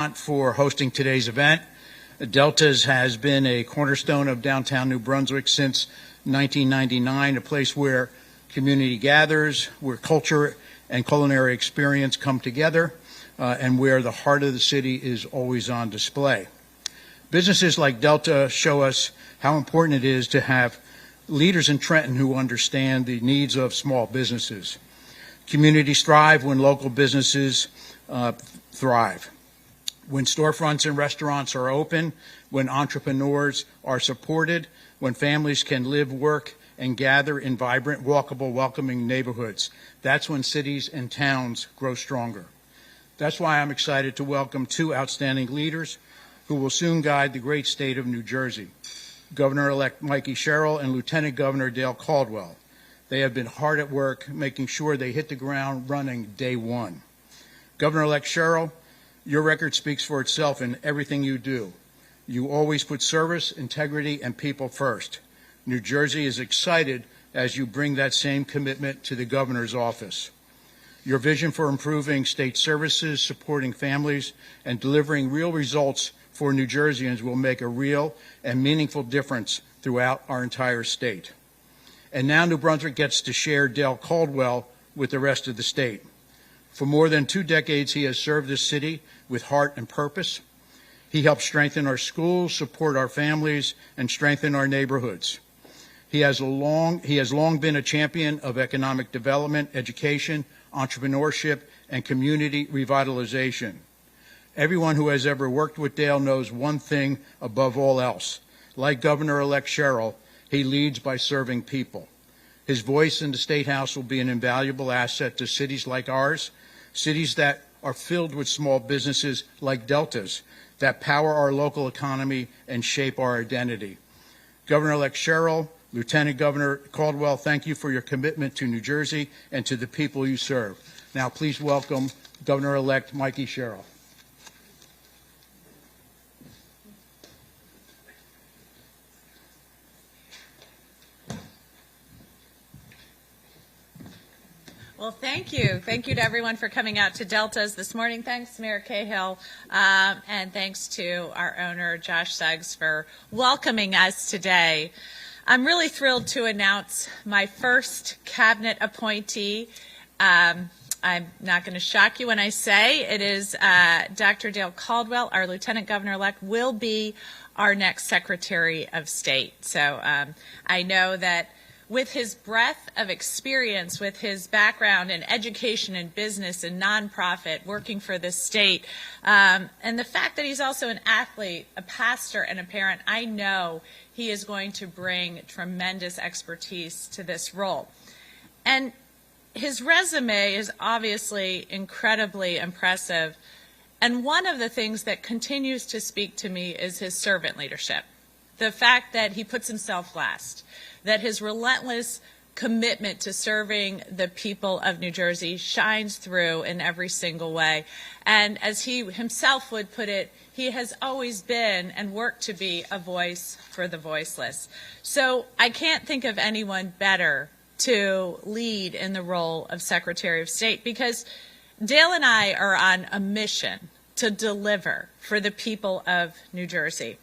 For hosting today's event. Delta's has been a cornerstone of downtown New Brunswick since 1999, a place where community gathers, where culture and culinary experience come together, and where the heart of the city is always on display. Businesses like Delta show us how important it is to have leaders in Trenton who understand the needs of small businesses. Communities thrive when local businesses thrive. When storefronts and restaurants are open, when entrepreneurs are supported, when families can live, work, and gather in vibrant, walkable, welcoming neighborhoods, that's when cities and towns grow stronger. That's why I'm excited to welcome two outstanding leaders who will soon guide the great state of New Jersey, Governor-elect Mikie Sherrill and Lieutenant Governor Dale Caldwell. They have been hard at work making sure they hit the ground running day one. Governor-elect Sherrill, your record speaks for itself in everything you do. You always put service, integrity, and people first. New Jersey is excited as you bring that same commitment to the governor's office. Your vision for improving state services, supporting families, and delivering real results for New Jerseyans will make a real and meaningful difference throughout our entire state. And now New Brunswick gets to share Dale Caldwell with the rest of the state. For more than 2 decades, he has served this city with heart and purpose. He helped strengthen our schools, support our families, and strengthen our neighborhoods. He has long been a champion of economic development, education, entrepreneurship, and community revitalization. Everyone who has ever worked with Dale knows one thing above all else. Like Governor-elect Sherrill, he leads by serving people. His voice in the State House will be an invaluable asset to cities like ours, cities that are filled with small businesses like Delta's that power our local economy and shape our identity. Governor-elect Sherrill, Lieutenant Governor Caldwell, thank you for your commitment to New Jersey and to the people you serve. Now please welcome Governor-elect Mikie Sherrill. Well, thank you. Thank you to everyone for coming out to Delta's this morning. Thanks, Mayor Cahill, and thanks to our owner, Josh Suggs, for welcoming us today. I'm really thrilled to announce my first cabinet appointee. I'm not going to shock you when I say it is Dr. Dale Caldwell, our Lieutenant Governor-elect, will be our next Secretary of State. So I know that with his breadth of experience, with his background in education and business and nonprofit, working for the state, and the fact that he's also an athlete, a pastor, and a parent, I know he is going to bring tremendous expertise to this role. And his resume is obviously incredibly impressive, and one of the things that continues to speak to me is his servant leadership. The fact that he puts himself last, that his relentless commitment to serving the people of New Jersey shines through in every single way. And as he himself would put it, he has always been and worked to be a voice for the voiceless. So I can't think of anyone better to lead in the role of Secretary of State, because Dale and I are on a mission to deliver for the people of New Jersey.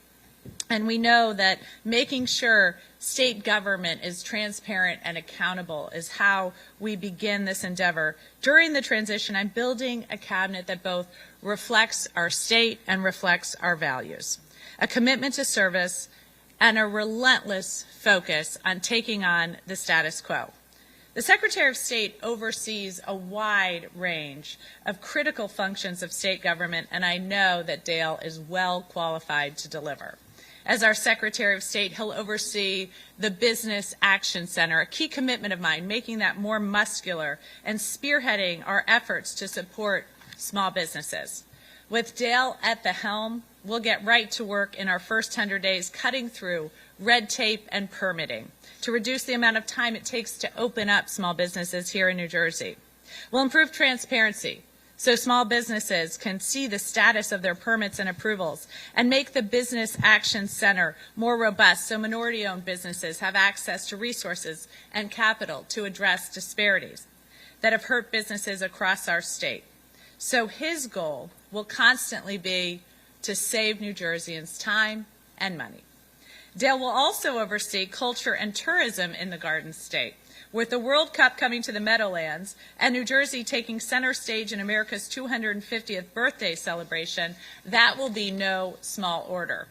And we know that making sure state government is transparent and accountable is how we begin this endeavor. During the transition, I'm building a cabinet that both reflects our state and reflects our values, a commitment to service, and a relentless focus on taking on the status quo. The Secretary of State oversees a wide range of critical functions of state government, and I know that Dale is well qualified to deliver. As our Secretary of State, he'll oversee the Business Action Center, a key commitment of mine, making that more muscular and spearheading our efforts to support small businesses. With Dale at the helm, we'll get right to work in our first 100 days, cutting through red tape and permitting to reduce the amount of time it takes to open up small businesses here in New Jersey. We'll improve transparency so small businesses can see the status of their permits and approvals, and make the Business Action Center more robust so minority-owned businesses have access to resources and capital to address disparities that have hurt businesses across our state. So his goal will constantly be to save New Jerseyans time and money. Dale will also oversee culture and tourism in the Garden State. With the World Cup coming to the Meadowlands and New Jersey taking center stage in America's 250th birthday celebration, that will be no small order.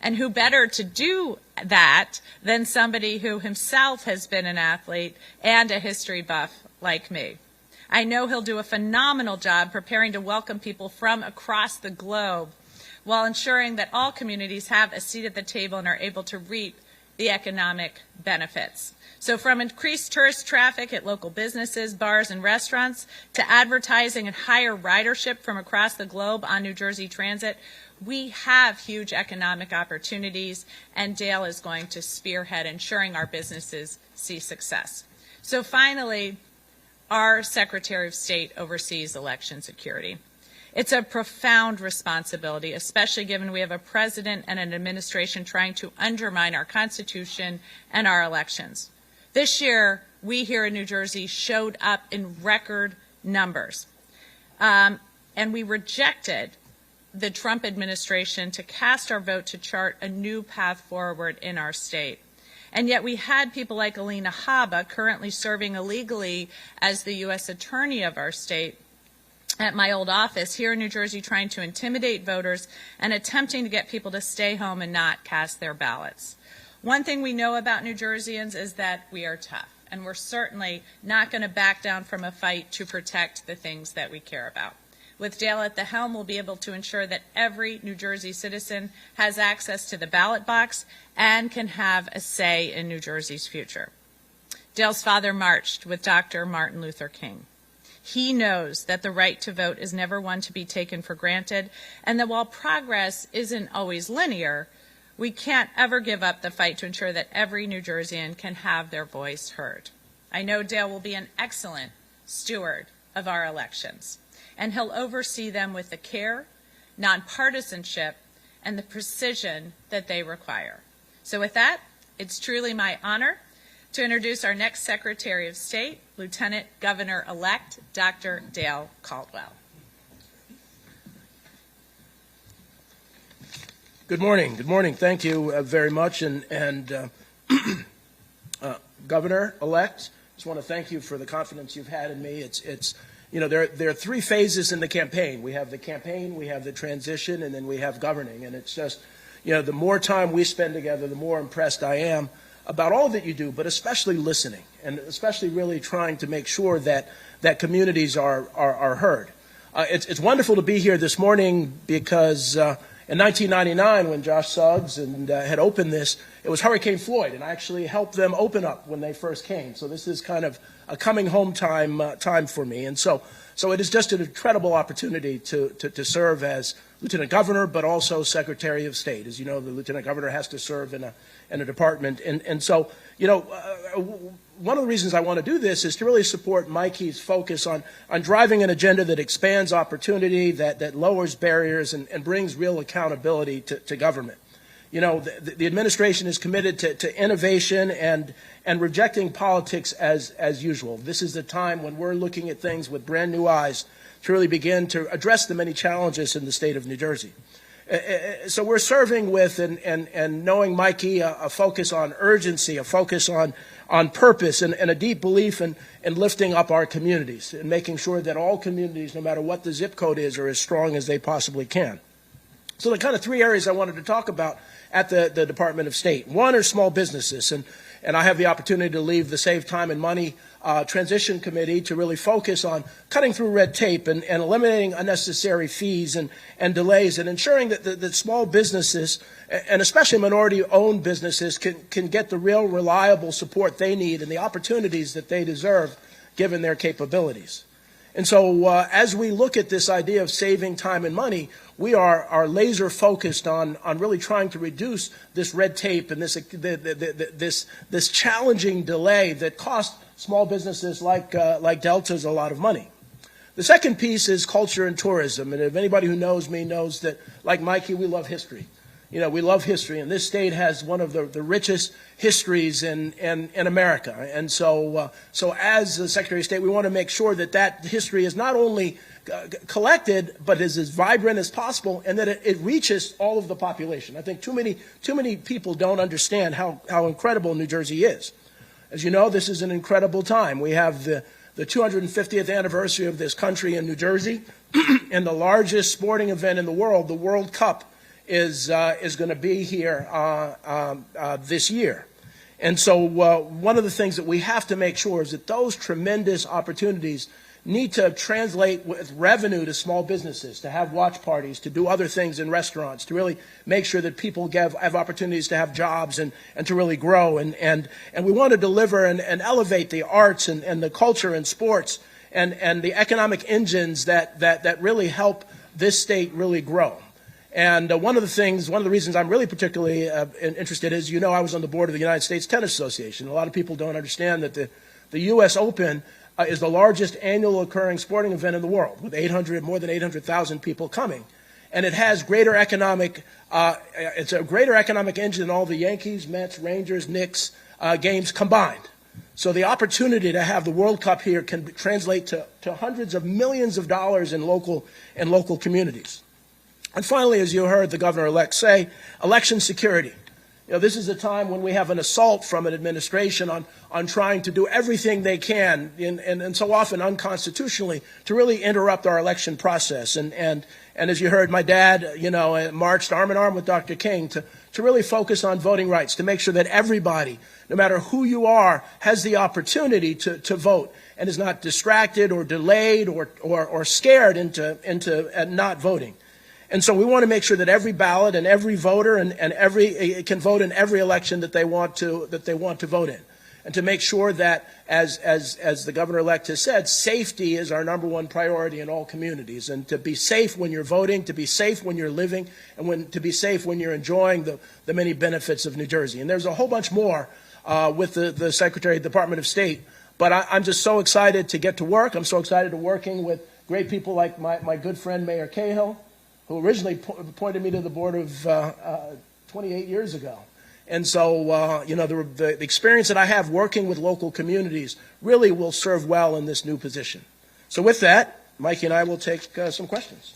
And who better to do that than somebody who himself has been an athlete and a history buff like me. I know he'll do a phenomenal job preparing to welcome people from across the globe while ensuring that all communities have a seat at the table and are able to reap the economic benefits. So from increased tourist traffic at local businesses, bars, and restaurants, to advertising and higher ridership from across the globe on New Jersey Transit, we have huge economic opportunities, and Dale is going to spearhead ensuring our businesses see success. So finally, our Secretary of State oversees election security. It's a profound responsibility, especially given we have a president and an administration trying to undermine our Constitution and our elections. This year, we here in New Jersey showed up in record numbers, and we rejected the Trump administration to cast our vote to chart a new path forward in our state. And yet we had people like Alina Habba, currently serving illegally as the U.S. Attorney of our state, at my old office here in New Jersey, trying to intimidate voters and attempting to get people to stay home and not cast their ballots. One thing we know about New Jerseyans is that we are tough, and we're certainly not going to back down from a fight to protect the things that we care about. With Dale at the helm, we'll be able to ensure that every New Jersey citizen has access to the ballot box and can have a say in New Jersey's future. Dale's father marched with Dr. Martin Luther King. He knows that the right to vote is never one to be taken for granted, and that while progress isn't always linear, we can't ever give up the fight to ensure that every New Jerseyan can have their voice heard. I know Dale will be an excellent steward of our elections, and he'll oversee them with the care, nonpartisanship, and the precision that they require. So with that, it's truly my honor to introduce our next Secretary of State, Lieutenant Governor-elect Dr. Dale Caldwell. Good morning. Good morning. Thank you very much. Governor-elect, just want to thank you for the confidence you've had in me. There are three phases in the campaign. We have the campaign, we have the transition, and then we have governing. And it's just, the more time we spend together, the more impressed I am about all that you do, but especially listening, and especially really trying to make sure that communities are heard. It's wonderful to be here this morning because in 1999, when Josh Suggs had opened this, it was Hurricane Floyd, and I actually helped them open up when they first came. So this is kind of a coming home time for me, and so it is just an incredible opportunity to serve as Lieutenant Governor, but also Secretary of State. As you know, the Lieutenant Governor has to serve in a department, and so one of the reasons I want to do this is to really support Mikie's focus on driving an agenda that expands opportunity, that lowers barriers, and brings real accountability to government. The administration is committed to innovation and rejecting politics as usual. This is the time when we're looking at things with brand new eyes to really begin to address the many challenges in the state of New Jersey. So we're serving with and knowing Mikie a focus on urgency, a focus on purpose, and a deep belief in lifting up our communities and making sure that all communities, no matter what the zip code is, are as strong as they possibly can. So the kind of three areas I wanted to talk about at the Department of State. One are small businesses, and I have the opportunity to lead the Save Time and Money Transition Committee to really focus on cutting through red tape and eliminating unnecessary fees and delays, and ensuring that small businesses, and especially minority-owned businesses, can get the real reliable support they need and the opportunities that they deserve given their capabilities. And so as we look at this idea of saving time and money, we are laser focused on really trying to reduce this red tape and this challenging delay that costs small businesses like Delta's a lot of money. The second piece is culture and tourism. And if anybody who knows me knows that, like Mikie, we love history. We love history, and this state has one of the richest histories in America. And so as the Secretary of State, we want to make sure that history is not only collected, but is as vibrant as possible, and that it reaches all of the population. I think too many people don't understand how incredible New Jersey is. As you know, this is an incredible time. We have the 250th anniversary of this country in New Jersey, and the largest sporting event in the world, the World Cup, is going to be here this year. And so one of the things that we have to make sure is that those tremendous opportunities need to translate with revenue to small businesses, to have watch parties, to do other things in restaurants, to really make sure that people have opportunities to have jobs and to really grow. And we want to deliver and elevate the arts and the culture and sports and the economic engines that really help this state really grow. And one of the reasons I'm really particularly interested is, you know, I was on the board of the United States Tennis Association. A lot of people don't understand that the U.S. Open is the largest annual occurring sporting event in the world, with more than 800,000 people coming. And it has greater economic, it's a greater economic engine than all the Yankees, Mets, Rangers, Knicks games combined. So the opportunity to have the World Cup here can translate to hundreds of millions of dollars in local communities. And finally, as you heard the governor-elect say, election security. You know, this is a time when we have an assault from an administration on trying to do everything they can, and so often unconstitutionally, to really interrupt our election process. And as you heard, my dad, you know, marched arm in arm with Dr. King to really focus on voting rights, to make sure that everybody, no matter who you are, has the opportunity to vote and is not distracted or delayed or scared into not voting. And so we want to make sure that every ballot and every voter and every can vote in every election that they want to vote in, and to make sure that, as the governor-elect has said, safety is our #1 priority in all communities, and to be safe when you're voting, to be safe when you're living, and to be safe when you're enjoying the many benefits of New Jersey. And there's a whole bunch more with the Secretary of the Department of State, but I'm just so excited to get to work. I'm so excited to working with great people like my good friend Mayor Cahill, who originally appointed me to the board of 28 years ago. And so, you know, the experience that I have working with local communities really will serve well in this new position. So with that, Mikie and I will take some questions.